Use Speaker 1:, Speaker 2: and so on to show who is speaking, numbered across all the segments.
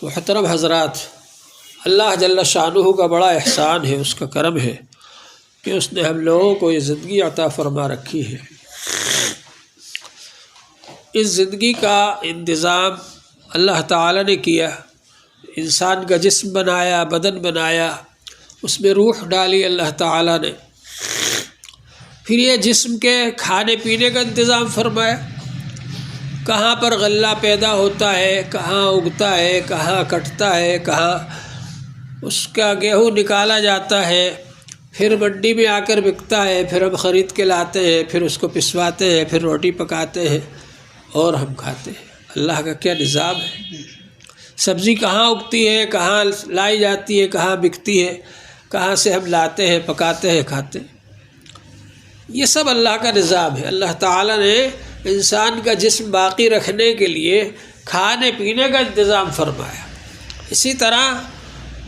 Speaker 1: محترم حضرات، اللہ جل شانہ کا بڑا احسان ہے، اس کا کرم ہے کہ اس نے ہم لوگوں کو یہ زندگی عطا فرما رکھی ہے۔ اس زندگی کا انتظام اللہ تعالیٰ نے کیا، انسان کا جسم بنایا، بدن بنایا، اس میں روح ڈالی اللہ تعالیٰ نے، پھر یہ جسم کے کھانے پینے کا انتظام فرمایا، کہاں پر غلہ پیدا ہوتا ہے، کہاں اگتا ہے، کہاں کٹتا ہے، کہاں اس کا گیہوں نکالا جاتا ہے، پھر منڈی میں آ کر بکتا ہے، پھر ہم خرید کے لاتے ہیں، پھر اس کو پسواتے ہیں، پھر روٹی پکاتے ہیں اور ہم کھاتے ہیں۔ اللہ کا کیا نظام ہے! سبزی کہاں اگتی ہے، کہاں لائی جاتی ہے، کہاں بکتی ہے، کہاں سے ہم لاتے ہیں، پکاتے ہیں، کھاتے ہیں، یہ سب اللہ کا نظام ہے۔ اللہ تعالیٰ نے انسان کا جسم باقی رکھنے کے لیے کھانے پینے کا انتظام فرمایا، اسی طرح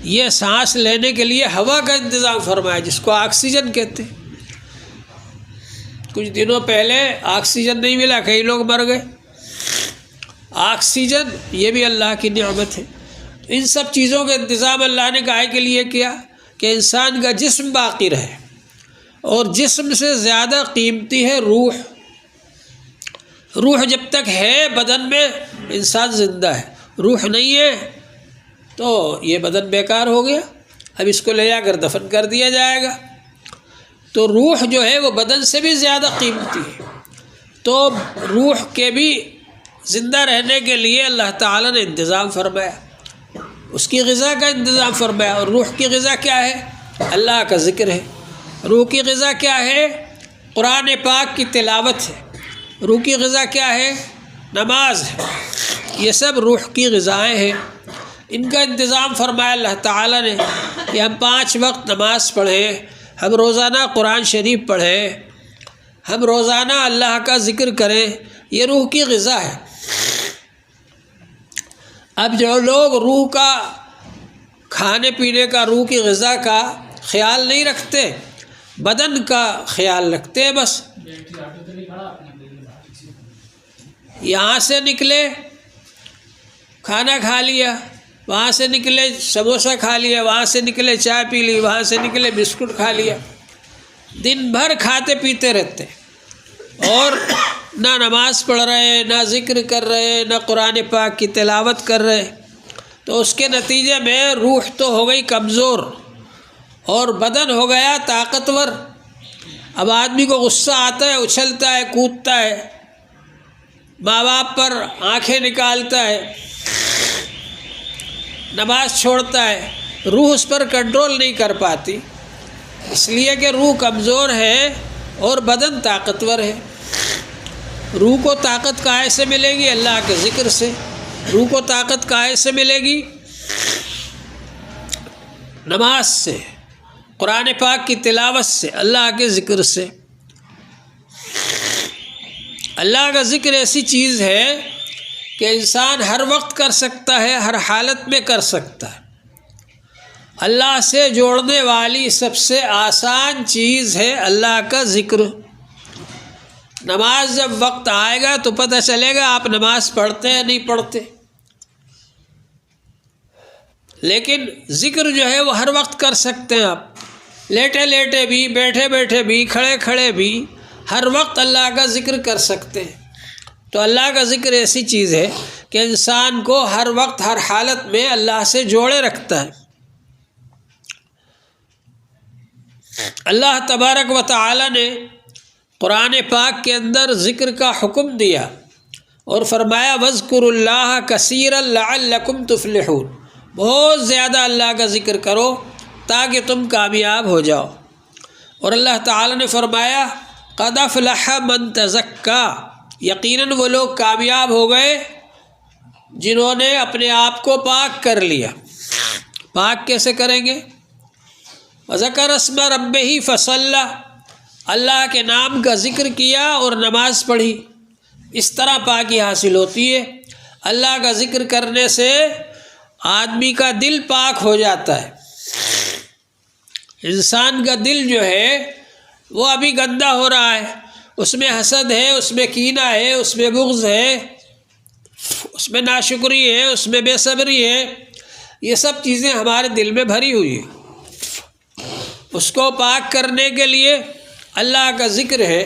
Speaker 1: یہ سانس لینے کے لیے ہوا کا انتظام فرمایا، جس کو آکسیجن کہتے ہیں۔ کچھ دنوں پہلے آکسیجن نہیں ملا، کئی لوگ مر گئے۔ آکسیجن یہ بھی اللہ کی نعمت ہے۔ ان سب چیزوں کا انتظام اللہ نے کائے کے لیے کیا کہ انسان کا جسم باقی رہے، اور جسم سے زیادہ قیمتی ہے روح۔ روح جب تک ہے بدن میں انسان زندہ ہے، روح نہیں ہے تو یہ بدن بیکار ہو گیا، اب اس کو لے جا کر دفن کر دیا جائے گا۔ تو روح جو ہے وہ بدن سے بھی زیادہ قیمتی ہے، تو روح کے بھی زندہ رہنے کے لیے اللہ تعالیٰ نے انتظام فرمایا، اس کی غذا کا انتظام فرمایا۔ اور روح کی غذا کیا ہے؟ اللہ کا ذکر ہے۔ روح کی غذا کیا ہے؟ قرآن پاک کی تلاوت ہے۔ روح کی غذا کیا ہے؟ نماز ہے۔ یہ سب روح کی غذائیں ہیں، ان کا انتظام فرمایا اللہ تعالیٰ نے کہ ہم 5 وقت نماز پڑھیں، ہم روزانہ قرآن شریف پڑھیں، ہم روزانہ اللہ کا ذکر کریں، یہ روح کی غذا ہے۔ اب جو لوگ روح کا کھانے پینے کا، روح کی غذا کا خیال نہیں رکھتے، بدن کا خیال رکھتے ہیں، بس یہاں سے نکلے کھانا کھا لیا، وہاں سے نکلے سموسہ کھا لیا، وہاں سے نکلے چائے پی لی، وہاں سے نکلے بسکٹ کھا لیا، دن بھر کھاتے پیتے رہتے، اور نہ نماز پڑھ رہے، نہ ذکر کر رہے، نہ قرآن پاک کی تلاوت کر رہے، تو اس کے نتیجے میں روح تو ہو گئی کمزور اور بدن ہو گیا طاقتور۔ اب آدمی کو غصہ آتا ہے، اچھلتا ہے، کودتا ہے، ماں باپ پر آنکھیں نکالتا ہے، نماز چھوڑتا ہے، روح اس پر کنٹرول نہیں کر پاتی، اس لیے کہ روح کمزور ہے اور بدن طاقتور ہے۔ روح کو طاقت کہاں سے ملے گی؟ اللہ کے ذکر سے۔ روح کو طاقت کہاں سے ملے گی؟ نماز سے، قرآن پاک کی تلاوت سے، اللہ کے ذکر سے۔ اللہ کا ذکر ایسی چیز ہے کہ انسان ہر وقت کر سکتا ہے، ہر حالت میں کر سکتا ہے۔ اللہ سے جوڑنے والی سب سے آسان چیز ہے اللہ کا ذکر۔ نماز جب وقت آئے گا تو پتہ چلے گا آپ نماز پڑھتے ہیں نہیں پڑھتے، لیکن ذکر جو ہے وہ ہر وقت کر سکتے ہیں آپ، لیٹے لیٹے بھی، بیٹھے بیٹھے بھی، کھڑے کھڑے بھی، ہر وقت اللہ کا ذکر کر سکتے ہیں۔ تو اللہ کا ذکر ایسی چیز ہے کہ انسان کو ہر وقت ہر حالت میں اللہ سے جوڑے رکھتا ہے۔ اللہ تبارک و تعالی نے قرآن پاک کے اندر ذکر کا حکم دیا اور فرمایا وَاذْكُرُوا اللَّهَ كَثِيرًا لَعَلَّكُمْ تُفْلِحُونَ، بہت زیادہ اللہ کا ذکر کرو تاکہ تم کامیاب ہو جاؤ۔ اور اللہ تعالی نے فرمایا قَدْ أَفْلَحَ مَنْ تَزَكَّىٰ، یقیناً وہ لوگ کامیاب ہو گئے جنہوں نے اپنے آپ کو پاک کر لیا۔ پاک کیسے کریں گے؟ وَذَكَرَ اسْمَ رَبِّهِ فَصَلَّىٰ، اللہ کے نام کا ذکر کیا اور نماز پڑھی، اس طرح پاکی حاصل ہوتی ہے۔ اللہ کا ذکر کرنے سے آدمی کا دل پاک ہو جاتا ہے۔ انسان کا دل جو ہے وہ ابھی گندا ہو رہا ہے، اس میں حسد ہے، اس میں کینہ ہے، اس میں بغض ہے، اس میں ناشکری ہے، اس میں بے صبری ہے، یہ سب چیزیں ہمارے دل میں بھری ہوئی ہیں۔ اس کو پاک کرنے کے لیے اللہ کا ذکر ہے۔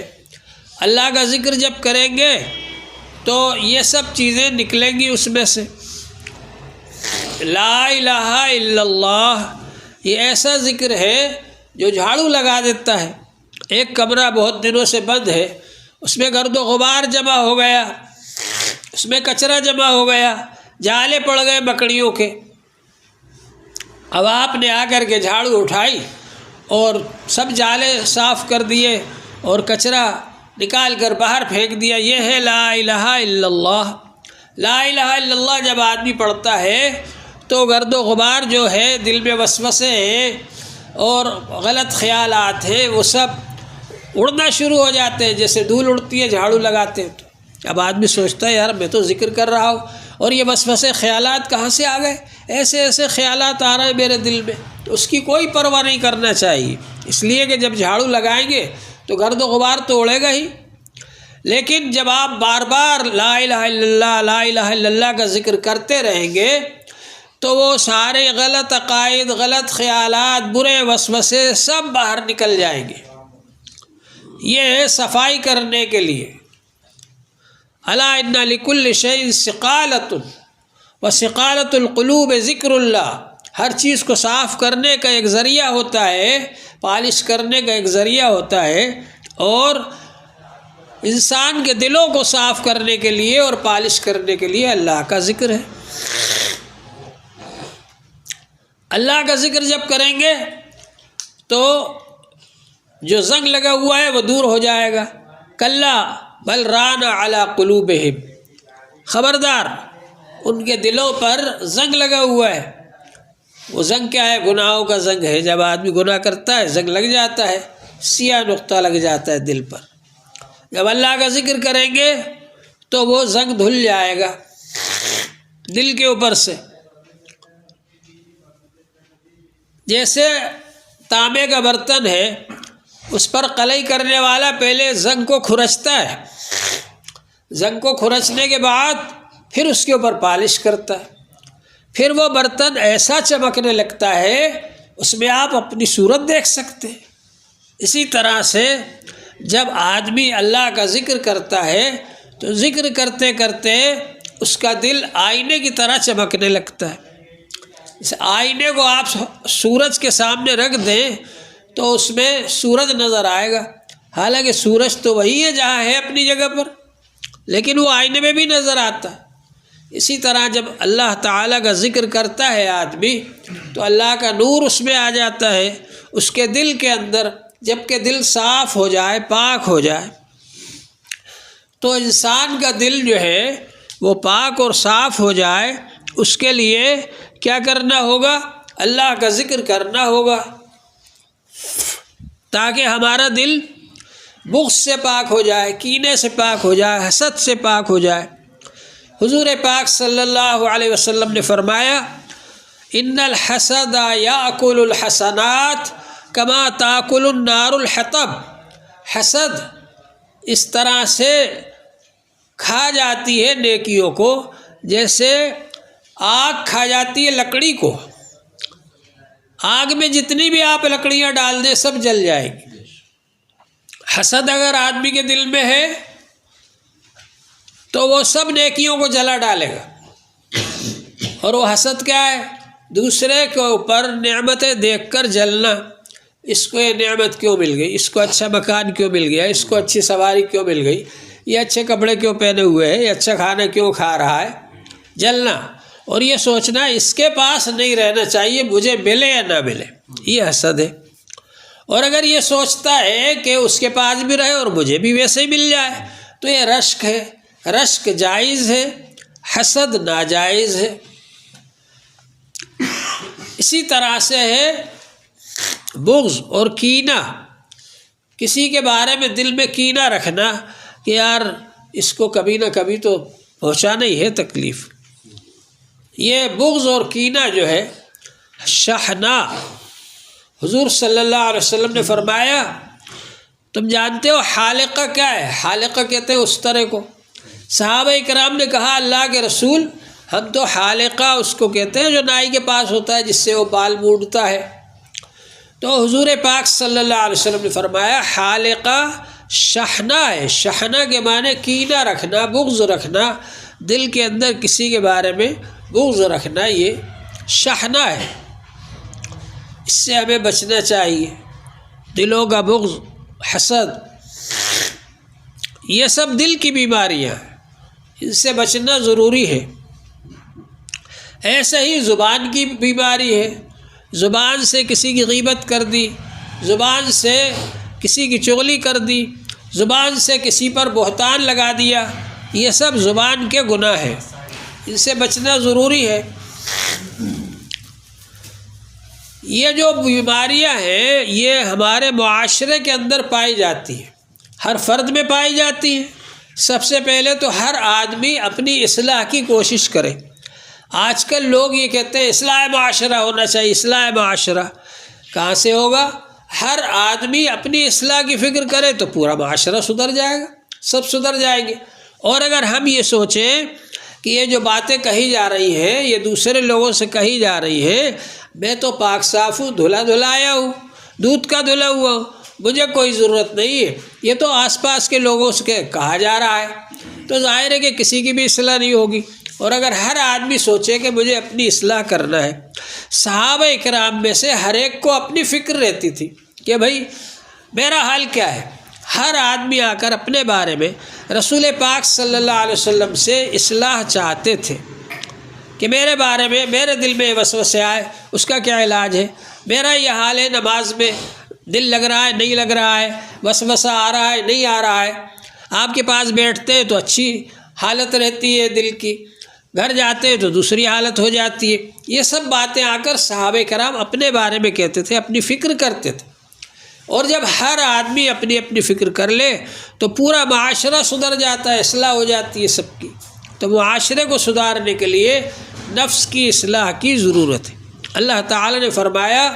Speaker 1: اللہ کا ذکر جب کریں گے تو یہ سب چیزیں نکلیں گی اس میں سے۔ لا الہ الا اللہ یہ ایسا ذکر ہے جو جھاڑو لگا دیتا ہے۔ ایک کمرہ بہت دنوں سے بند ہے، اس میں گرد و غبار جمع ہو گیا، اس میں کچرا جمع ہو گیا، جالے پڑ گئے مکڑیوں کے۔ اب آپ نے آ کر کے جھاڑو اٹھائی اور سب جالے صاف کر دیے اور کچرا نکال کر باہر پھینک دیا۔ یہ ہے لا الہ الا اللہ۔ لا الہ الا اللہ جب آدمی پڑھتا ہے تو گرد و غبار جو ہے، دل میں وسوسے ہیں اور غلط خیالات ہیں، وہ سب اڑنا شروع ہو جاتے ہیں، جیسے دھول اڑتی ہے جھاڑو لگاتے ہیں تو۔ اب آدمی سوچتا ہے یار میں تو ذکر کر رہا ہوں اور یہ وسوسے خیالات کہاں سے آ گئے؟ ایسے ایسے خیالات آ رہے ہیں میرے دل میں۔ تو اس کی کوئی پرواہ نہیں کرنا چاہیے، اس لیے کہ جب جھاڑو لگائیں گے تو گرد و غبار تو اڑے گا ہی۔ لیکن جب آپ بار بار لا الہ الا اللہ لا الہ الا اللہ کا ذکر کرتے رہیں گے تو وہ سارے غلط عقائد، غلط خیالات، برے وسوسے سب باہر نکل جائیں گے۔ یہ ہے صفائی کرنے کے لیے۔ الا ان لکل شیء ثقالۃ وثقالۃ القلوب ذکر اللہ۔ ہر چیز کو صاف کرنے کا ایک ذریعہ ہوتا ہے، پالش کرنے کا ایک ذریعہ ہوتا ہے، اور انسان کے دلوں کو صاف کرنے کے لیے اور پالش کرنے کے لیے اللہ کا ذکر ہے۔ اللہ کا ذکر جب کریں گے تو جو زنگ لگا ہوا ہے وہ دور ہو جائے گا۔ کلا بل ران علی قلوبہم، خبردار ان کے دلوں پر زنگ لگا ہوا ہے۔ وہ زنگ کیا ہے؟ گناہوں کا زنگ ہے۔ جب آدمی گناہ کرتا ہے زنگ لگ جاتا ہے، سیاہ نقطہ لگ جاتا ہے دل پر۔ جب اللہ کا ذکر کریں گے تو وہ زنگ دھل جائے گا دل کے اوپر سے۔ جیسے تانبے کا برتن ہے، اس پر قلعی کرنے والا پہلے زنگ کو کھرچتا ہے، زنگ کو کھرچنے کے بعد پھر اس کے اوپر پالش کرتا ہے، پھر وہ برتن ایسا چمکنے لگتا ہے اس میں آپ اپنی صورت دیکھ سکتے ہیں۔ اسی طرح سے جب آدمی اللہ کا ذکر کرتا ہے تو ذکر کرتے کرتے اس کا دل آئینے کی طرح چمکنے لگتا ہے۔ اس آئینے کو آپ سورج کے سامنے رکھ دیں تو اس میں سورج نظر آئے گا، حالانکہ سورج تو وہی ہے جہاں ہے اپنی جگہ پر، لیکن وہ آئینے میں بھی نظر آتا ہے۔ اسی طرح جب اللہ تعالیٰ کا ذکر کرتا ہے آدمی تو اللہ کا نور اس میں آ جاتا ہے اس کے دل کے اندر۔ جب کہ دل صاف ہو جائے، پاک ہو جائے، تو انسان کا دل جو ہے وہ پاک اور صاف ہو جائے، اس کے لیے کیا کرنا ہوگا؟ اللہ کا ذکر کرنا ہوگا، تاکہ ہمارا دل بغض سے پاک ہو جائے، کینے سے پاک ہو جائے، حسد سے پاک ہو جائے۔ حضور پاک صلی اللہ علیہ وسلم نے فرمایا ان الحسد یاکل الحسنات کما تاکل النار الحطب۔ حسد اس طرح سے کھا جاتی ہے نیکیوں کو جیسے آگ کھا جاتی ہے لکڑی کو۔ آگ میں جتنی بھی آپ لکڑیاں ڈال دیں سب جل جائیں گی۔ حسد اگر آدمی کے دل میں ہے تو وہ سب نیکیوں کو جلا ڈالے گا۔ اور وہ حسد کیا ہے؟ دوسرے کے اوپر نعمتیں دیکھ کر جلنا۔ اس کو یہ نعمت کیوں مل گئی، اس کو اچھا مکان کیوں مل گیا، اس کو اچھی سواری کیوں مل گئی، یہ اچھے کپڑے کیوں پہنے ہوئے ہے، یہ اچھا کھانا کیوں کھا رہا ہے، جلنا۔ اور یہ سوچنا اس کے پاس نہیں رہنا چاہیے، مجھے ملے یا نہ ملے، یہ حسد ہے۔ اور اگر یہ سوچتا ہے کہ اس کے پاس بھی رہے اور مجھے بھی ویسے ہی مل جائے تو یہ رشک ہے۔ رشک جائز ہے، حسد ناجائز ہے۔ اسی طرح سے ہے بغض اور کینہ، کسی کے بارے میں دل میں کینہ رکھنا کہ یار اس کو کبھی نہ کبھی تو پہنچانا ہی ہے تکلیف۔ یہ بغض اور کینہ جو ہے شحناء، حضور صلی اللہ علیہ وسلم نے فرمایا، تم جانتے ہو حالقہ کیا ہے؟ حالقہ کہتے ہیں اس طرح کو۔ صحابہ کرام نے کہا اللہ کے رسول ہم تو حالقہ اس کو کہتے ہیں جو نائی کے پاس ہوتا ہے جس سے وہ بال مونڈتا ہے۔ تو حضور پاک صلی اللہ علیہ وسلم نے فرمایا حالقہ شحنہ ہے۔ شحنہ کے معنی کینہ رکھنا، بغض رکھنا، دل کے اندر کسی کے بارے میں بغض رکھنا، یہ شحنہ ہے۔ اس سے ہمیں بچنا چاہیے۔ دلوں کا بغض، حسد، یہ سب دل کی بیماریاں ہیں، ان سے بچنا ضروری ہے۔ ایسے ہی زبان کی بیماری ہے، زبان سے کسی کی غیبت کر دی، زبان سے کسی کی چغلی کر دی، زبان سے کسی پر بہتان لگا دیا، یہ سب زبان کے گناہ ہیں، ان سے بچنا ضروری ہے۔ یہ جو بیماریاں ہیں یہ ہمارے معاشرے کے اندر پائی جاتی ہیں، ہر فرد میں پائی جاتی ہیں۔ سب سے پہلے تو ہر آدمی اپنی اصلاح کی کوشش کرے۔ آج کل لوگ یہ کہتے ہیں اصلاح معاشرہ ہونا چاہیے، اصلاح معاشرہ کہاں سے ہوگا؟ ہر آدمی اپنی اصلاح کی فکر کرے تو پورا معاشرہ سدھر جائے گا، سب سدھر جائیں گے۔ اور اگر ہم یہ سوچیں کہ یہ جو باتیں کہی جا رہی ہیں یہ دوسرے لوگوں سے کہی جا رہی ہیں، میں تو پاک صاف ہوں، دھلا دھلایا ہوں، دودھ کا دھلا ہوا ہوں، مجھے کوئی ضرورت نہیں ہے، یہ تو آس پاس کے لوگوں سے کہا جا رہا ہے، تو ظاہر ہے کہ کسی کی بھی اصلاح نہیں ہوگی۔ اور اگر ہر آدمی سوچے کہ مجھے اپنی اصلاح کرنا ہے، صحابہ اکرام میں سے ہر ایک کو اپنی فکر رہتی تھی کہ بھائی میرا حال کیا ہے۔ ہر آدمی آ کر اپنے بارے میں رسول پاک صلی اللہ علیہ وسلم سے اصلاح چاہتے تھے کہ میرے بارے میں، میرے دل میں وسوسے آئے اس کا کیا علاج ہے، میرا یہ حال ہے، نماز میں دل لگ رہا ہے نہیں لگ رہا ہے، وسوسہ آ رہا ہے نہیں آ رہا ہے۔ آپ کے پاس بیٹھتے ہیں تو اچھی حالت رہتی ہے دل کی، گھر جاتے ہیں تو دوسری حالت ہو جاتی ہے۔ یہ سب باتیں آ کر صحابہ کرام اپنے بارے میں کہتے تھے، اپنی فکر کرتے تھے۔ اور جب ہر آدمی اپنی اپنی فکر کر لے تو پورا معاشرہ سدھر جاتا ہے، اصلاح ہو جاتی ہے سب کی۔ تو معاشرے کو سدھارنے کے لیے نفس کی اصلاح کی ضرورت ہے۔ اللہ تعالی نے فرمایا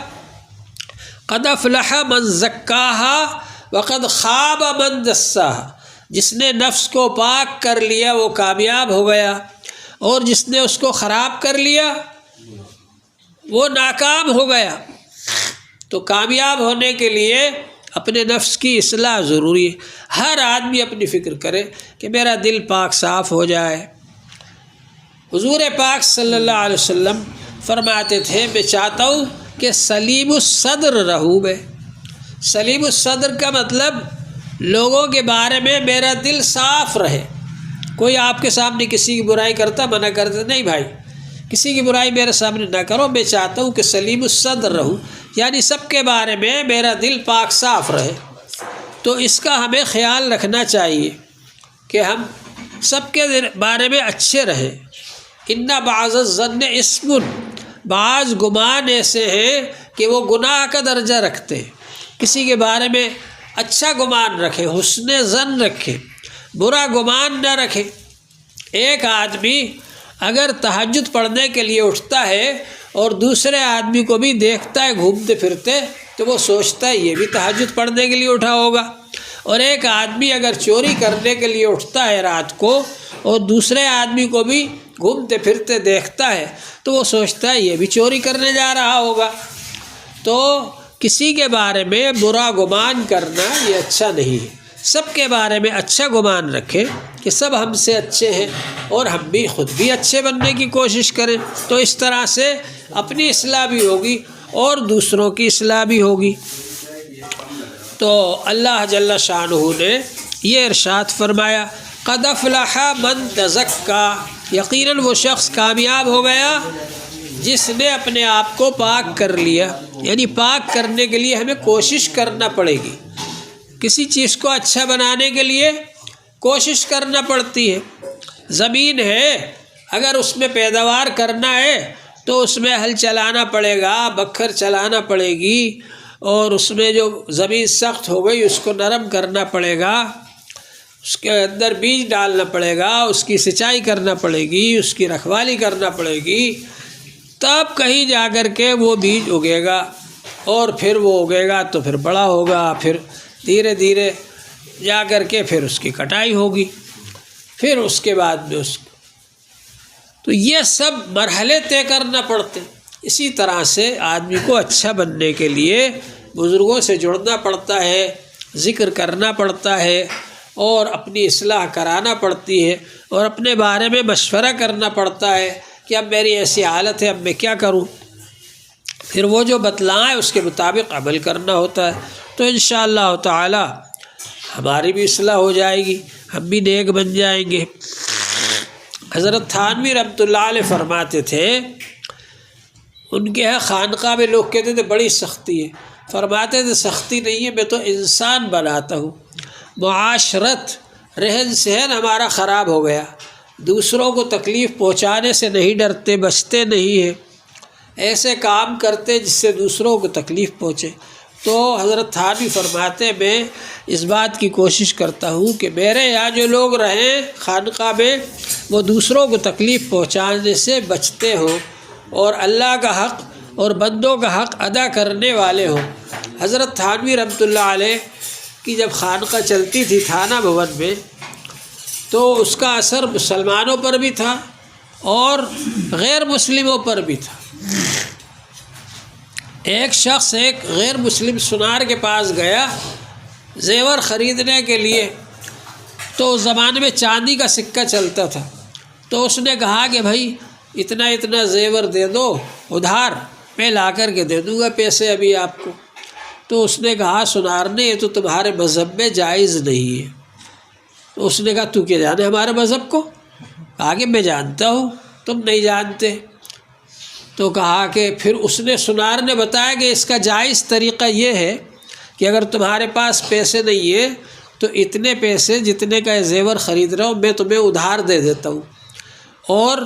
Speaker 1: قد افلح من زکاہا وقد خاب من دساہا، جس نے نفس کو پاک کر لیا وہ کامیاب ہو گیا، اور جس نے اس کو خراب کر لیا وہ ناکام ہو گیا۔ تو کامیاب ہونے کے لیے اپنے نفس کی اصلاح ضروری ہے۔ ہر آدمی اپنی فکر کرے کہ میرا دل پاک صاف ہو جائے۔ حضور پاک صلی اللہ علیہ وسلم فرماتے تھے میں چاہتا ہوں کہ سلیم الصدر رہوں میں۔ سلیم الصدر کا مطلب لوگوں کے بارے میں میرا دل صاف رہے۔ کوئی آپ کے سامنے کسی کی برائی کرتا، منع کرتا نہیں بھائی کسی کی برائی میرے سامنے نہ کرو، میں چاہتا ہوں کہ سلیم الصدر رہوں، یعنی سب کے بارے میں میرا دل پاک صاف رہے۔ تو اس کا ہمیں خیال رکھنا چاہیے کہ ہم سب کے بارے میں اچھے رہیں۔ ان بعض الظن اسم، بعض گمان ایسے ہیں کہ وہ گناہ کا درجہ رکھتے ہیں۔ کسی کے بارے میں اچھا گمان رکھیں، حسن ظن رکھیں، برا گمان نہ رکھیں۔ ایک آدمی اگر تہجد پڑھنے کے لیے اٹھتا ہے اور دوسرے آدمی کو بھی دیکھتا ہے گھومتے پھرتے تو وہ سوچتا ہے یہ بھی تہجد پڑھنے کے لیے اٹھا ہوگا۔ اور ایک آدمی اگر چوری کرنے کے لیے اٹھتا ہے رات کو اور دوسرے آدمی کو بھی گھومتے پھرتے دیکھتا ہے تو وہ سوچتا ہے یہ بھی چوری کرنے جا رہا ہوگا۔ تو کسی کے بارے میں برا گمان کرنا یہ اچھا نہیں ہے۔ سب کے بارے میں اچھا گمان رکھیں کہ سب ہم سے اچھے ہیں اور ہم بھی خود بھی اچھے بننے کی کوشش کریں، تو اس طرح سے اپنی اصلاح بھی ہوگی اور دوسروں کی اصلاح بھی ہوگی۔ تو اللہ جل شانہ نے یہ ارشاد فرمایا قد افلح من تزکا، یقیناً وہ شخص کامیاب ہو گیا جس نے اپنے آپ کو پاک کر لیا۔ یعنی پاک کرنے کے لیے ہمیں کوشش کرنا پڑے گی، کسی چیز کو اچھا بنانے کے لیے کوشش کرنا پڑتی ہے۔ زمین ہے اگر اس میں پیداوار کرنا ہے تو اس میں ہل چلانا پڑے گا، بکھر چلانا پڑے گی، اور اس میں جو زمین سخت ہو گئی اس کو نرم کرنا پڑے گا، اس کے اندر بیج ڈالنا پڑے گا، اس کی سینچائی کرنا پڑے گی، اس کی رکھوالی کرنا پڑے گی، تب کہیں جا کر کے وہ بیج اگے گا، اور پھر وہ اگے گا تو پھر بڑا ہوگا، پھر دھیرے دھیرے جا کر کے پھر اس کی کٹائی ہوگی، پھر اس کے بعد میں اس تو یہ سب مرحلے طے کرنا پڑتے. اسی طرح سے آدمی کو اچھا بننے کے لیے بزرگوں سے جڑنا پڑتا ہے، ذکر کرنا پڑتا ہے، اور اپنی اصلاح کرانا پڑتی ہے، اور اپنے بارے میں مشورہ کرنا پڑتا ہے کہ اب میری ایسی حالت ہے، اب میں کیا کروں. پھر وہ جو بتلائیں اس کے مطابق عمل کرنا ہوتا ہے. تو انشاءاللہ تعالی ہماری بھی اصلاح ہو جائے گی، ہم بھی نیک بن جائیں گے. حضرت تھانوی رحمۃ اللہ علیہ فرماتے تھے، ان کے یہاں خانقاہ میں لوگ کہتے تھے بڑی سختی ہے. فرماتے تھے سختی نہیں ہے، میں تو انسان بناتا ہوں. معاشرت، رہن سہن ہمارا خراب ہو گیا، دوسروں کو تکلیف پہنچانے سے نہیں ڈرتے، بچتے نہیں ہیں، ایسے کام کرتے جس سے دوسروں کو تکلیف پہنچے. تو حضرت تھانوی فرماتے میں اس بات کی کوشش کرتا ہوں کہ میرے یہاں جو لوگ رہیں خانقاہ میں وہ دوسروں کو تکلیف پہنچانے سے بچتے ہوں اور اللہ کا حق اور بندوں کا حق ادا کرنے والے ہوں. حضرت تھانوی رحمۃ اللہ علیہ کی جب خانقاہ چلتی تھی تھانہ بھون میں، تو اس کا اثر مسلمانوں پر بھی تھا اور غیر مسلموں پر بھی تھا. ایک شخص ایک غیر مسلم سنار کے پاس گیا زیور خریدنے کے لیے. تو اس زمانے میں چاندی کا سکہ چلتا تھا. تو اس نے کہا کہ بھائی اتنا اتنا زیور دے دو ادھار، میں لا کر کے دے دوں گا پیسے ابھی آپ کو. تو اس نے کہا سنار نے، یہ تو تمہارے مذہب میں جائز نہیں ہے. تو اس نے کہا تو کیا جانے ہمارے مذہب کو؟ کہا کہ میں جانتا ہوں، تم نہیں جانتے. تو کہا کہ پھر اس نے سنار نے بتایا کہ اس کا جائز طریقہ یہ ہے کہ اگر تمہارے پاس پیسے نہیں ہے تو اتنے پیسے جتنے کا زیور خرید رہا ہوں میں تمہیں ادھار دے دیتا ہوں، اور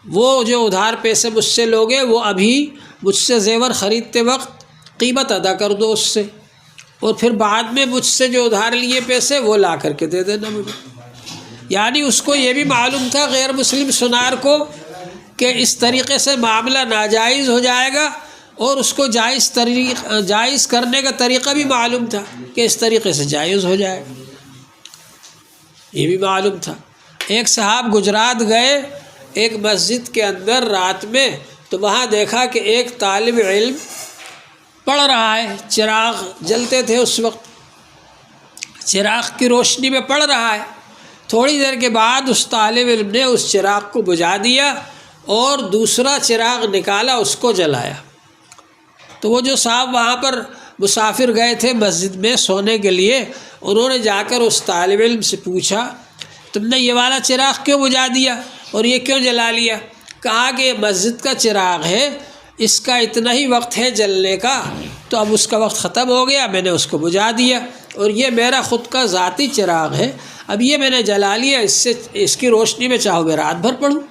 Speaker 1: وہ جو ادھار پیسے مجھ سے لوگے وہ ابھی مجھ سے زیور خریدتے وقت قیمت ادا کر دو اس سے، اور پھر بعد میں مجھ سے جو ادھار لیے پیسے وہ لا کر کے دے دینا مجھے. یعنی اس کو یہ بھی معلوم تھا غیر مسلم سنار کو کہ اس طریقے سے معاملہ ناجائز ہو جائے گا، اور اس کو جائز کرنے کا طریقہ بھی معلوم تھا کہ اس طریقے سے جائز ہو جائے گا، یہ بھی معلوم تھا. ایک صاحب گجرات گئے ایک مسجد کے اندر رات میں، تو وہاں دیکھا کہ ایک طالب علم پڑھ رہا ہے، چراغ جلتے تھے اس وقت، چراغ کی روشنی میں پڑھ رہا ہے. تھوڑی دیر کے بعد اس طالب علم نے اس چراغ کو بجھا دیا اور دوسرا چراغ نکالا، اس کو جلایا. تو وہ جو صاحب وہاں پر مسافر گئے تھے مسجد میں سونے کے لیے، انہوں نے جا کر اس طالب علم سے پوچھا تم نے یہ والا چراغ کیوں بجھا دیا اور یہ کیوں جلا لیا؟ کہا کہ یہ مسجد کا چراغ ہے، اس کا اتنا ہی وقت ہے جلنے کا، تو اب اس کا وقت ختم ہو گیا، میں نے اس کو بجھا دیا، اور یہ میرا خود کا ذاتی چراغ ہے، اب یہ میں نے جلا لیا، اس کی روشنی میں چاہو میں رات بھر پڑھوں.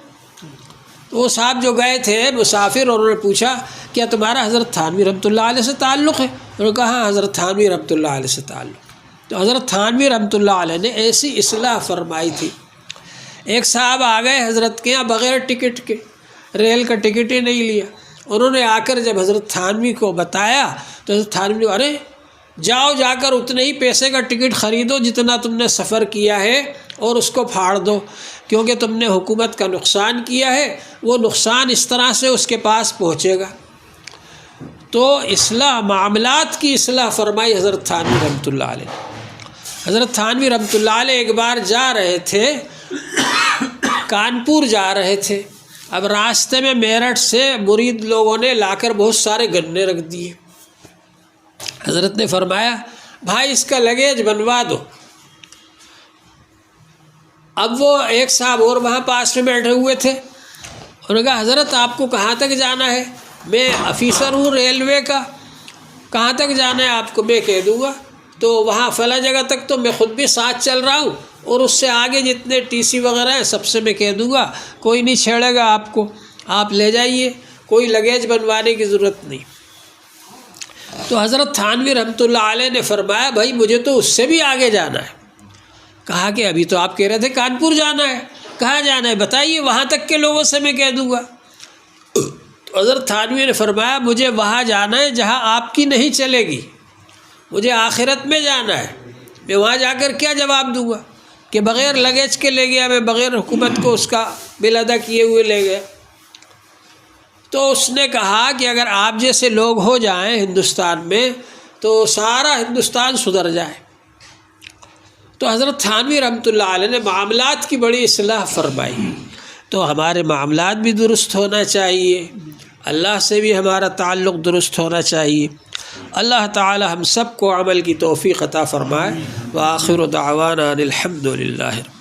Speaker 1: تو وہ صاحب جو گئے تھے مسافر، اور انہوں نے پوچھا کیا تمہارا حضرت تھانوی رحمۃ اللہ علیہ سے تعلق ہے؟ انہوں نے کہا ہاں حضرت تھانوی رحمۃ اللہ علیہ سے تعلق. تو حضرت تھانوی رحمۃ اللہ علیہ نے ایسی اصلاح فرمائی تھی. ایک صاحب آ گئے حضرت کے یہاں بغیر ٹکٹ کے، ریل کا ٹکٹ ہی نہیں لیا. انہوں نے آ کر جب حضرت تھانوی کو بتایا تو حضرت تھانوی نے ارے جاؤ جا کر اتنے ہی پیسے کا ٹکٹ خریدو جتنا تم نے سفر کیا ہے، اور اس کو پھاڑ دو، کیونکہ تم نے حکومت کا نقصان کیا ہے، وہ نقصان اس طرح سے اس کے پاس پہنچے گا. تو اصلاح، معاملات کی اصلاح فرمائی حضرت تھانوی رحمۃ اللہ علیہ. حضرت تھانوی رحمۃ اللہ علیہ ایک بار جا رہے تھے، کانپور جا رہے تھے. اب راستے میں میرٹھ سے مرید لوگوں نے لا کر بہت سارے گنے رکھ دیے. حضرت نے فرمایا بھائی اس کا لگیج بنوا دو. اب وہ ایک صاحب اور وہاں پاس میں بیٹھے ہوئے تھے، انہوں نے کہا حضرت آپ کو کہاں تک جانا ہے؟ میں آفیسر ہوں ریلوے کا، کہاں تک جانا ہے آپ کو میں کہہ دوں گا. تو وہاں فلاں جگہ تک تو میں خود بھی ساتھ چل رہا ہوں، اور اس سے آگے جتنے ٹی سی وغیرہ ہیں سب سے میں کہہ دوں گا، کوئی نہیں چھیڑے گا آپ کو، آپ لے جائیے، کوئی لگیج بنوانے کی ضرورت نہیں. تو حضرت تھانوی رحمۃ اللہ علیہ نے فرمایا بھائی مجھے تو اس سے بھی آگے جانا ہے. کہا کہ ابھی تو آپ کہہ رہے تھے کانپور جانا ہے، کہاں جانا ہے بتائیے، وہاں تک کے لوگوں سے میں کہہ دوں گا. تو حضرت تھانوی نے فرمایا مجھے وہاں جانا ہے جہاں آپ کی نہیں چلے گی، مجھے آخرت میں جانا ہے، میں وہاں جا کر کیا جواب دوں گا. کہ بغیر لگیج کے لے گیا، میں بغیر حکومت کو اس کا بل ادا کیے ہوئے لے گیا۔ تو اس نے کہا کہ اگر آپ جیسے لوگ ہو جائیں ہندوستان میں تو سارا ہندوستان سدھر جائے۔ تو حضرت تھانوی رحمۃ اللہ علیہ نے معاملات کی بڑی اصلاح فرمائی۔ تو ہمارے معاملات بھی درست ہونا چاہیے، اللہ سے بھی ہمارا تعلق درست ہونا چاہیے۔ اللہ تعالی ہم سب کو عمل کی توفیق عطا فرمائے۔ وآخر دعوانا ان الحمد للہ۔